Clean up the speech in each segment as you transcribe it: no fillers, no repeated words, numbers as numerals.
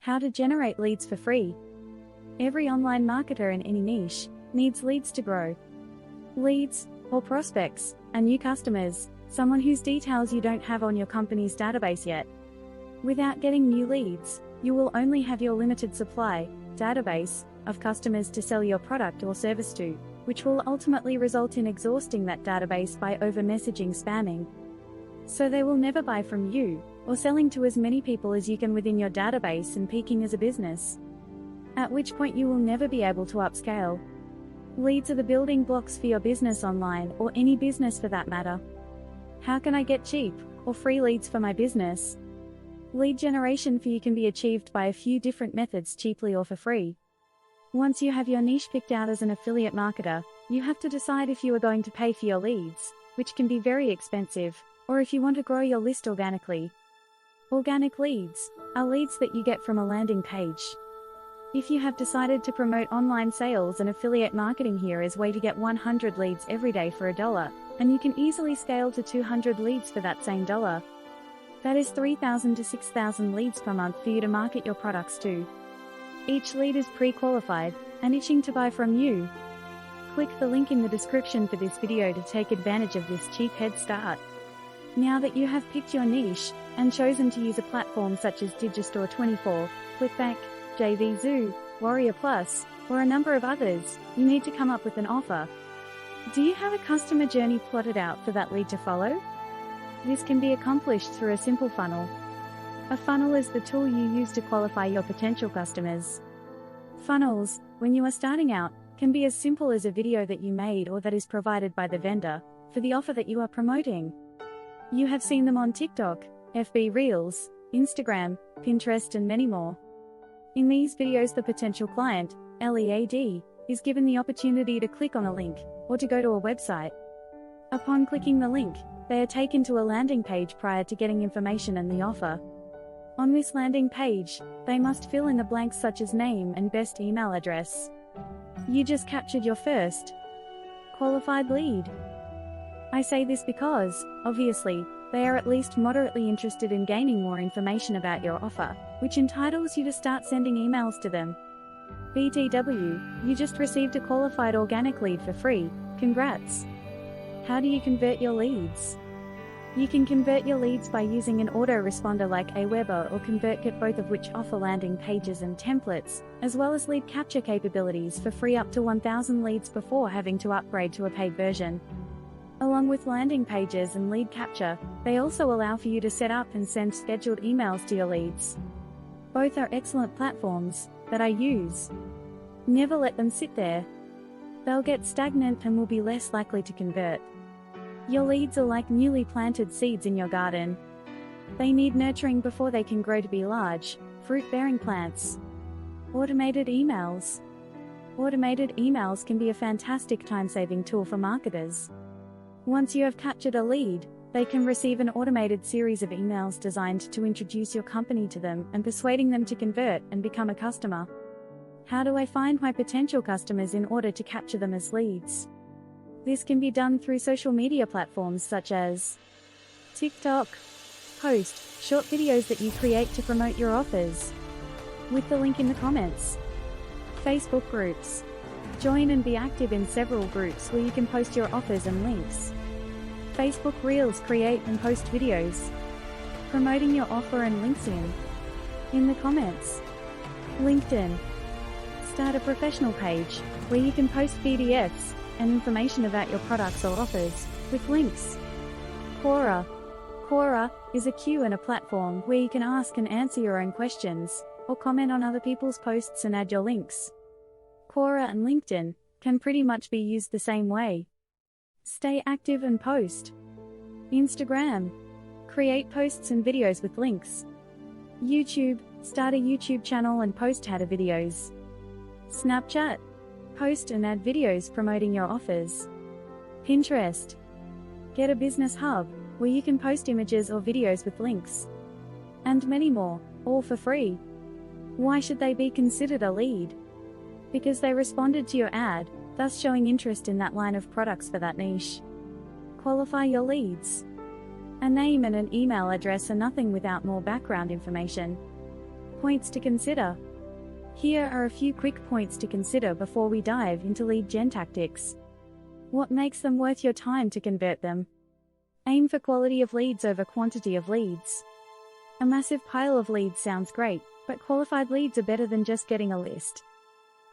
How to generate leads for free. Every online marketer in any niche needs leads to grow. Leads, or prospects, are new customers, someone whose details you don't have on your company's database yet. Without getting new leads, you will only have your limited supply, database, of customers to sell your product or service to, which will ultimately result in exhausting that database by over-messaging spamming. So they will never buy from you, or selling to as many people as you can within your database and peaking as a business. At which point you will never be able to upscale. Leads are the building blocks for your business online, or any business for that matter. How can I get cheap, or free leads for my business? Lead generation for you can be achieved by a few different methods cheaply or for free. Once you have your niche picked out as an affiliate marketer, you have to decide if you are going to pay for your leads, which can be very expensive, or if you want to grow your list organically. Organic leads are leads that you get from a landing page. If you have decided to promote online sales and affiliate marketing, here is a way to get 100 leads every day for $1, and you can easily scale to 200 leads for that same $1. That is 3,000 to 6,000 leads per month for you to market your products to. Each lead is pre-qualified and itching to buy from you. Click the link in the description for this video to take advantage of this cheap head start. Now that you have picked your niche and chosen to use a platform such as Digistore24, ClickBank, JVZoo, Warrior Plus, or a number of others, you need to come up with an offer. Do you have a customer journey plotted out for that lead to follow? This can be accomplished through a simple funnel. A funnel is the tool you use to qualify your potential customers. Funnels, when you are starting out, can be as simple as a video that you made or that is provided by the vendor for the offer that you are promoting. You have seen them on TikTok, FB Reels, Instagram, Pinterest, and many more. In these videos, the potential client, LEAD, is given the opportunity to click on a link or to go to a website. Upon clicking the link, they are taken to a landing page prior to getting information and the offer. On this landing page, they must fill in the blanks such as name and best email address. You just captured your first qualified lead. I say this because, obviously, they are at least moderately interested in gaining more information about your offer, which entitles you to start sending emails to them. BTW, you just received a qualified organic lead for free, congrats! How do you convert your leads? You can convert your leads by using an autoresponder like Aweber or ConvertKit, both of which offer landing pages and templates, as well as lead capture capabilities for free up to 1,000 leads before having to upgrade to a paid version. Along with landing pages and lead capture, they also allow for you to set up and send scheduled emails to your leads. Both are excellent platforms that I use. Never let them sit there. They'll get stagnant and will be less likely to convert. Your leads are like newly planted seeds in your garden. They need nurturing before they can grow to be large, fruit-bearing plants. Automated emails. Automated emails can be a fantastic time-saving tool for marketers. Once you have captured a lead, they can receive an automated series of emails designed to introduce your company to them and persuading them to convert and become a customer. How do I find my potential customers in order to capture them as leads? This can be done through social media platforms such as TikTok. Post short videos that you create to promote your offers, with the link in the comments. Facebook groups. Join and be active in several groups where you can post your offers and links. Facebook Reels, create and post videos promoting your offer and links in the comments. LinkedIn. Start a professional page where you can post PDFs and information about your products or offers with links. Quora. Quora is a queue and a platform where you can ask and answer your own questions or comment on other people's posts and add your links. Quora and LinkedIn can pretty much be used the same way. Stay active and post. Instagram. Create posts and videos with links. YouTube. Start a YouTube channel and post how-to videos. Snapchat. Post and add videos promoting your offers. Pinterest. Get a business hub where you can post images or videos with links. And many more, all for free. Why should they be considered a lead? Because they responded to your ad, thus showing interest in that line of products for that niche. Qualify your leads. A name and an email address are nothing without more background information. Points to consider. Here are a few quick points to consider before we dive into lead gen tactics. What makes them worth your time to convert them? Aim for quality of leads over quantity of leads. A massive pile of leads sounds great, but qualified leads are better than just getting a list.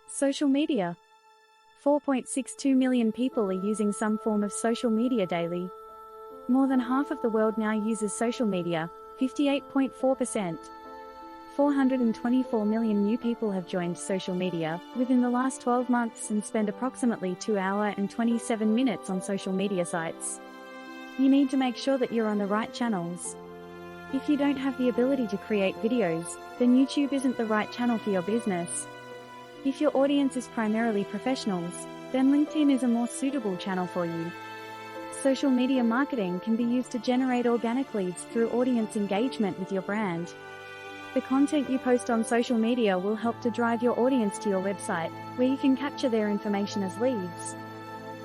Social media. 4.62 million people are using some form of social media daily. More than half of the world now uses social media, 58.4%. 424 million new people have joined social media within the last 12 months and spend approximately 2 hours and 27 minutes on social media sites. You need to make sure that you're on the right channels. If you don't have the ability to create videos, then YouTube isn't the right channel for your business. If your audience is primarily professionals, then LinkedIn is a more suitable channel for you. Social media marketing can be used to generate organic leads through audience engagement with your brand. The content you post on social media will help to drive your audience to your website, where you can capture their information as leads.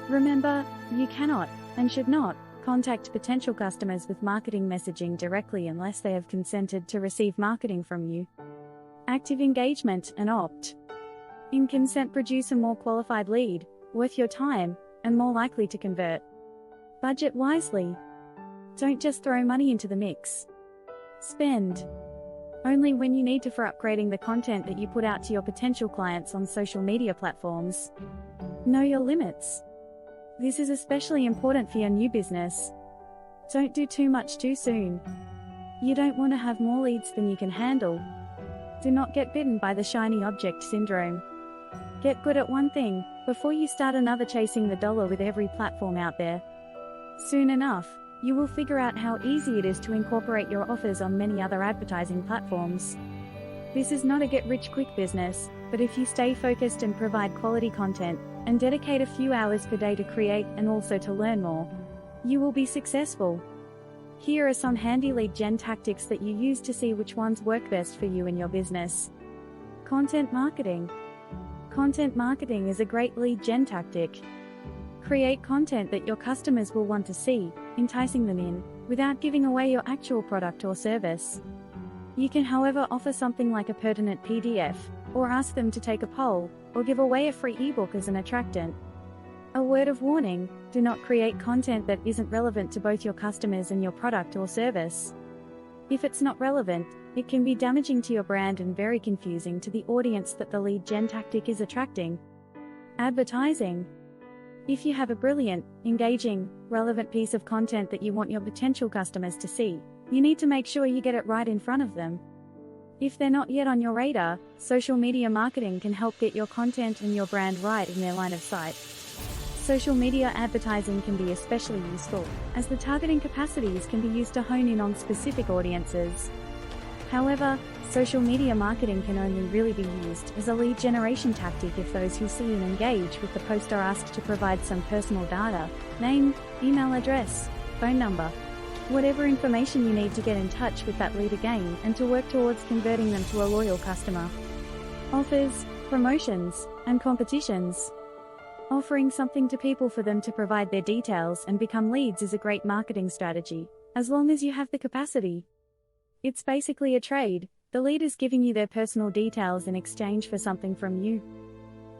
Remember, you cannot, and should not, contact potential customers with marketing messaging directly unless they have consented to receive marketing from you. Active engagement and opt in consent produce a more qualified lead, worth your time, and more likely to convert. Budget wisely. Don't just throw money into the mix. Spend only when you need to for upgrading the content that you put out to your potential clients on social media platforms. Know your limits. This is especially important for your new business. Don't do too much too soon. You don't want to have more leads than you can handle. Do not get bitten by the shiny object syndrome. Get good at one thing before you start another chasing the dollar with every platform out there. Soon enough, you will figure out how easy it is to incorporate your offers on many other advertising platforms. This is not a get-rich-quick business, but if you stay focused and provide quality content, and dedicate a few hours per day to create and also to learn more, you will be successful. Here are some handy lead gen tactics that you use to see which ones work best for you and your business. Content marketing. Content marketing is a great lead gen tactic. Create content that your customers will want to see, enticing them in, without giving away your actual product or service. You can, however, offer something like a pertinent PDF, or ask them to take a poll, or give away a free ebook as an attractant. A word of warning: do not create content that isn't relevant to both your customers and your product or service. If it's not relevant, it can be damaging to your brand and very confusing to the audience that the lead gen tactic is attracting. Advertising. If you have a brilliant, engaging, relevant piece of content that you want your potential customers to see, you need to make sure you get it right in front of them. If they're not yet on your radar, social media marketing can help get your content and your brand right in their line of sight. Social media advertising can be especially useful, as the targeting capacities can be used to hone in on specific audiences. However, social media marketing can only really be used as a lead generation tactic if those who see and engage with the post are asked to provide some personal data, name, email address, phone number, whatever information you need to get in touch with that lead again and to work towards converting them to a loyal customer. Offers, promotions, and competitions. Offering something to people for them to provide their details and become leads is a great marketing strategy, as long as you have the capacity. It's basically a trade. The lead is giving you their personal details in exchange for something from you.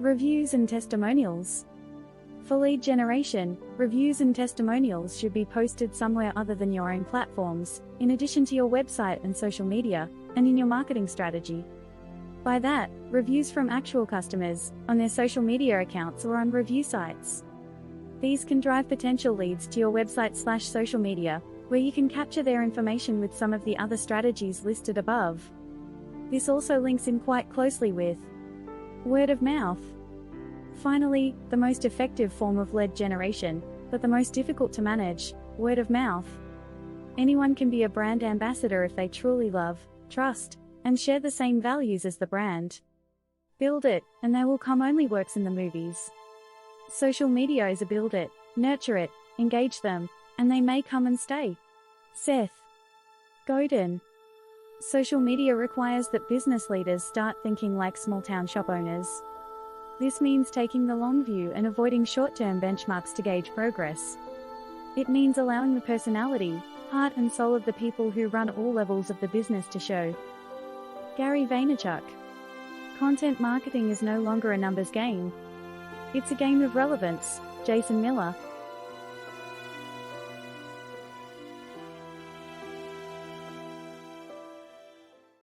Reviews and testimonials. For lead generation, reviews and testimonials should be posted somewhere other than your own platforms, in addition to your website and social media, and in your marketing strategy. By that, reviews from actual customers, on their social media accounts or on review sites. These can drive potential leads to your website/social media, where you can capture their information with some of the other strategies listed above. This also links in quite closely with word of mouth. Finally, the most effective form of lead generation, but the most difficult to manage, word of mouth. Anyone can be a brand ambassador if they truly love, trust, and share the same values as the brand. Build it, and they will come only works in the movies. Social media is a build it, nurture it, engage them, and they may come and stay. Seth Godin. Social media requires that business leaders start thinking like small-town shop owners. This means taking the long view and avoiding short-term benchmarks to gauge progress. It means allowing the personality, heart and soul of the people who run all levels of the business to show. Gary Vaynerchuk. Content marketing is no longer a numbers game. It's a game of relevance. Jason Miller.